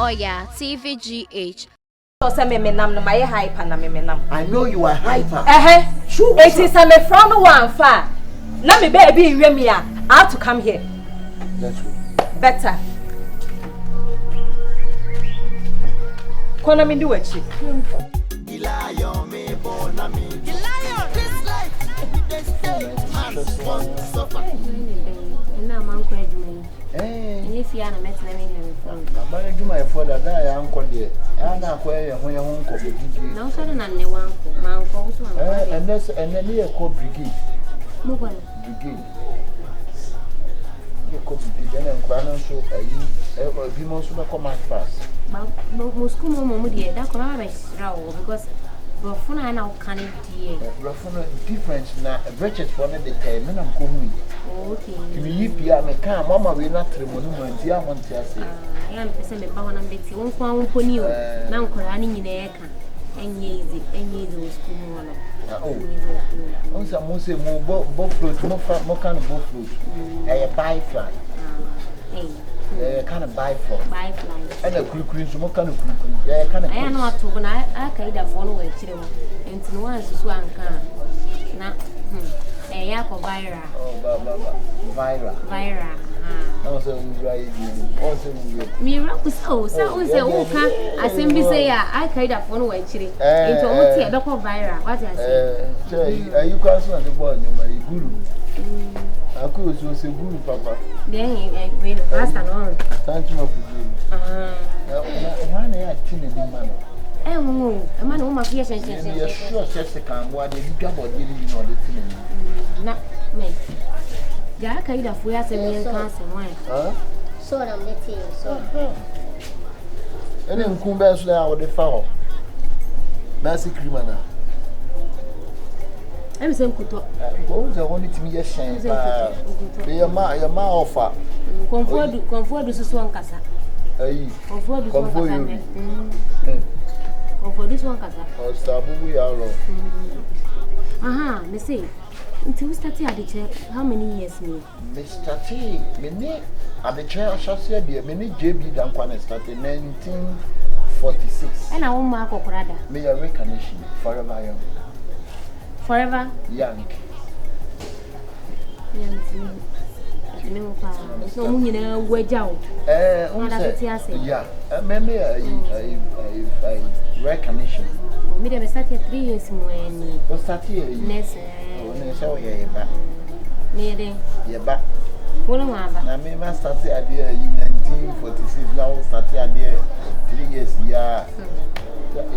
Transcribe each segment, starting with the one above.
Oyaa TVGH. I know you are hyper. Sure. It is a me from one far. Let me baby me I have to come here. That's good. Better. Kona me do it. If you are not met me, I do my father that I uncle dear. I now acquire when your uncle. no sudden and the one, my uncle, And that's and then you call brigade. move on. Brigade. You call brigade and crown so a be most of the command fast. Most common, dear, that can always row because Rofuna and now can't dear. Rofuna difference now, a wretched one at the time, and I'm coming. Okay. You are a car, Mamma will not remove the amount to say. I am the power and Betty won't find for you. Now, running in the air and easy school. Oh, also, most of both fruit, more kind of both fruit. A buy fly. Kind of buy for buy fly. And a quick some kind of quick. Kind of I am not to when I carried a phone with children and no one's swan can. Now, a yak of Vira. Oh, Vira. Also, me rock so I simply say I carried a phone with children. It's almost a dog of Vira. What I say? Are you cousin on the board? My guru. I could so say guru, Papa. Then I last and all. Thank you, one I tin in man. A man who must be sure, Jessica, what did you got about dealing in all the thing? Not me. Yeah, I carried a fool as a million cancer. Why? So I'm the team. So, and then Kumbas now with the foul. Massy criminal. I'm saying, Those are only to me a shame. Your ma offer. Comfort this is one casa. Comfort this one casa. Or Sabu, we are. Aha, me say. Until we started at the chair, how many years me? Mr. T, me at the chair, I shall say, dear, me JB Dankwana started 1946. And I won't mark or rather. May your recognition forever young. Forever young. No, you know, wedge out. Yeah, maybe a recognition. Me started 3 years when we started. So yeah, me back. What am I? I mean, I started at the 1946. Now started at the 3 years. Yeah,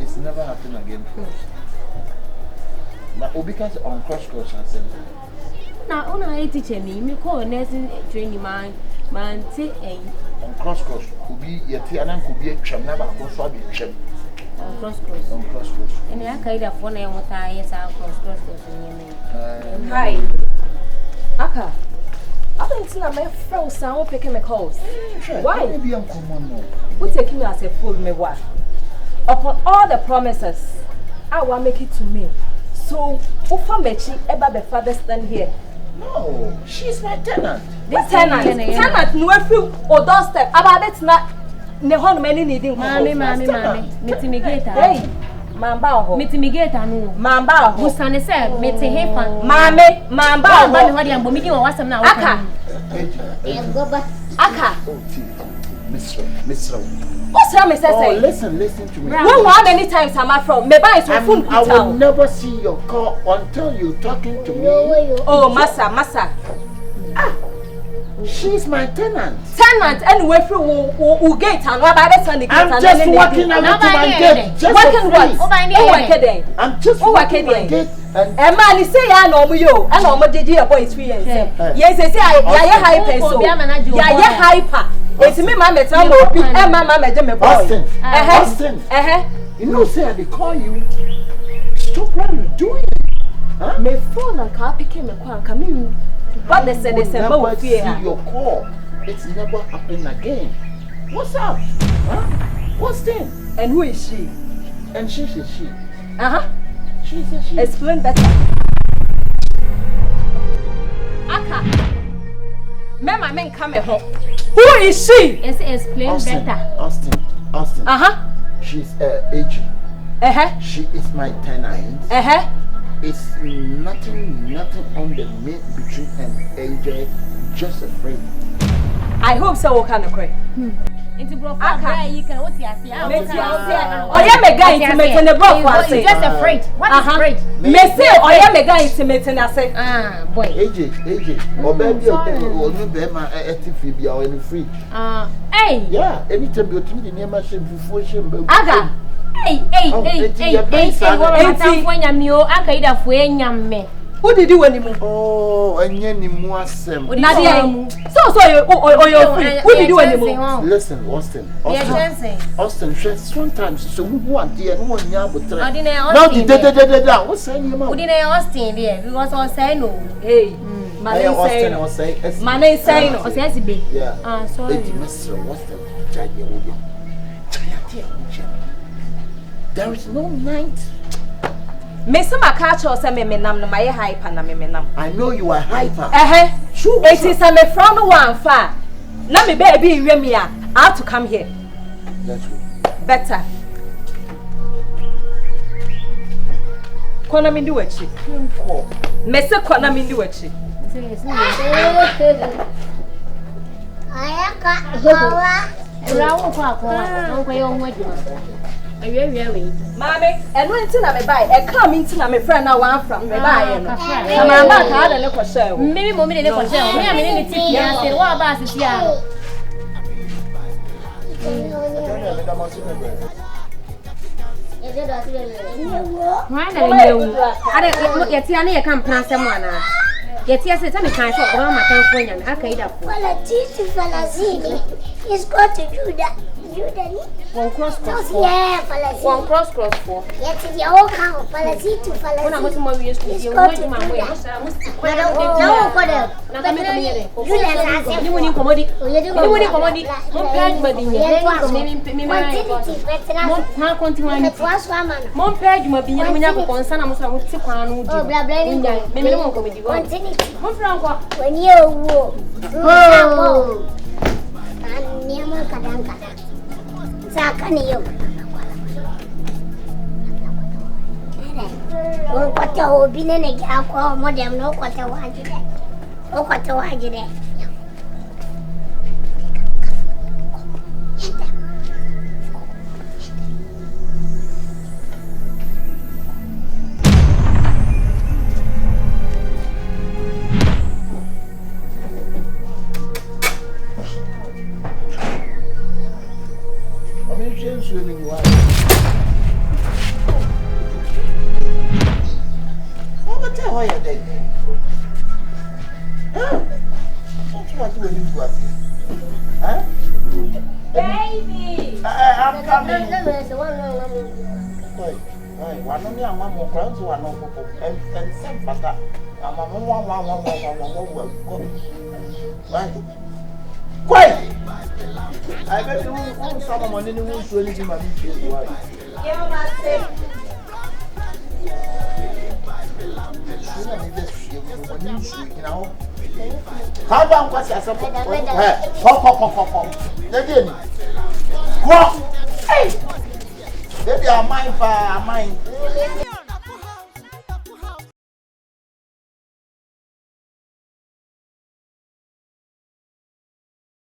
it's never happened again. Now, because on cross now, on a teacher me call nursing training man, say on cross could be yet, and could be a chum, never go for the chum. On cross. And I carried a phone and what I cross. Hi. Aka. I don't think my friend sound picking my calls. Why? Maybe I'm common. Who taking me as a fool, me what? Upon all the promises, I will make it to me. So, who for Mechi ever the father stand here? No, she's my tenant. This tenant, no few or doorstep. About it's not. Ne hon many needing. Mommy. Mitigate. Hey, Mamba. Mitigate, no. Mamba. Who stand said, Mitty Hefa. Mammy, Mamba. What I'm bombing or what's now? Aka. Aka. Miss. What's wrong, Miss? Listen to me. How many times am I from? Maybe it's a phone. I will never see your call until you talking to me. Oh, Massa. She's my tenant. Tenant, anyway, who gate and what about the I'm just walking out to my gate. Working what? I'm just walking my gate. And man, you say I know you, and no did you boy 3 years. Yes, I say I hyper so. Yeah, hyper. It's me, Mamma, and Mamma, Austin. You know, say I call you. Stop what you're doing. My phone and car became a quack. But they said they said, "Oh, see your call. It's never happened again." What's up? What's then? And who is she? And she's a she. She's a she. Explain better. Aka. Mama, men come home. Who is she? Explain better. Austin. Austin. She's AG. She is my tenant. It's nothing on the mate between an AJ, just a friend. I hope so. What kind of cry? Into Broffa, you can what you see. Oh, yeah, me guy intimate in the Broffa. Just afraid. What is afraid? Me say, oh yeah, me guy intimate and I say, boy. AJ. Oh baby, oh no be ma TV be or any free. Hey. Yeah, anytime you tell me the name machine before shame. Aga. Hey. Who did you anymore? Oh, and any more sem. So you free. Who did you anymore? Listen, Austin, sometimes so who are there, no one near but now the what's saying you Who didn't Austin there? Because I say no. Hey, my name say no. Yeah. Sorry. Mr. Austin, there is no night. Mr. Makacho say me nam no my hyper na me nam. I know you are hyper. True. It is a me from one far. Let me baby in me I have to come here. That's true. Better. Kona mindu wechi. Mese kona mindu wechi. Ayaka hawa. Rawo kwa nko yo nwaduma. Mommy, and when Tina may buy a coming to my friend now one from me buy. I'm not hard a little show. Maybe mommy little show. Me I'm in the tea and say what about this year? Why not you? I don't get any come past someone. Yet yes, it's only kind of my tongue and Acabenezer. Well, a teacher Falazini is got to do that. One cross. Yeah, Falazini. One cross for. Yet if you all count Falazini to Falazini. When I was more used to you, went to my way. I don't know for them. You wouldn't commodity. You wouldn't commodity. One page, but in your Mon page, my being when you have a concern, I'm going to Tipan. Oh, blah, blah, maybe won't come with you. When you walk, and near my Kadanka. Sakaniyo. Oh, what a been in a gap or more than no quarter wajide. Oh, what a wajide. Swimming water. What about how are you then? What you want to do when you go out? Huh? Baby! I'm coming. Why? One only I'm more crowds, one more and some butter. I'm one. Quiet! I bet you won't someone in the room to anything my business. How about what's your support? Pop. Again. What? Hey! They are mine.